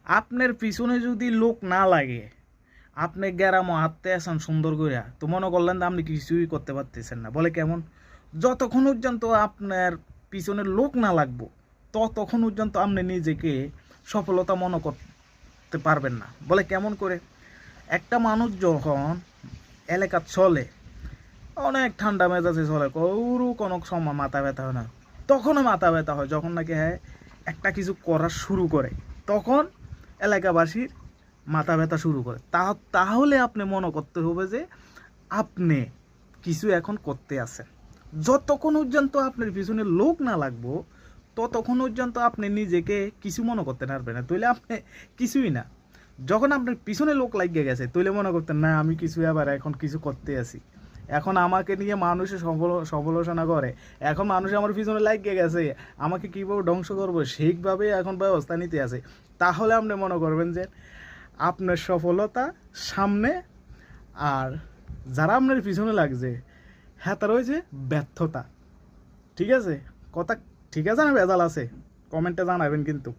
আপনার পিছনে যদি লোক না লাগে, আপনি গ্যারামো হাঁটতে আসেন সুন্দর করে, তো মনে করলেন যে আপনি কিছুই করতে পারতেছেন না। বলে কেমন? যতক্ষণ পর্যন্ত আপনার পিছনে লোক না লাগবো, ততক্ষণ পর্যন্ত আপনি নিজেকে সফলতা মনে করতে পারবেন না। বলে কেমন করে? একটা মানুষ যখন এলাকা চলে, অনেক ঠান্ডা মেজাজে চলে, কোনো সময় মাথা ব্যথা হয় না। তখনও মাথা ব্যথা হয় যখন নাকি হ্যাঁ একটা কিছু করা শুরু করে, তখন এলাকাবাসীর মাথা ব্যথা শুরু করে। তাহলে আপনি মনে করতে হবে যে আপনি কিছু এখন করতে আছেন। যতক্ষণ পর্যন্ত আপনার পিছনে লোক না লাগবো, ততক্ষণ পর্যন্ত আপনি নিজেকে কিছু মনে করতে পারবেন না, তইলে আপনি কিছুই না। যখন আপনার পিছনে লোক লাগিয়ে গেছে, তইলে মনে করতেন না আমি কিছু আবার এখন কিছু করতে আছি, এখন আমাকে নিয়ে মানুষে সমালোচনা করে, এখন মানুষ আমার পিছনে লাগিয়ে গেছে, আমাকে কীভাবে ধ্বংস করবো সেইভাবে এখন ব্যবস্থা নিতে আছে। তাহলে আপনি মনে করবেন যে আপনার সফলতা সামনে, আর যারা আপনার পিছনে লাগছে হ্যাঁ তার হয়েছে ব্যর্থতা। ঠিক আছে? কথা ঠিক আছে না ভেজাল আছে? কমেন্টে জানাবেন কিন্তু।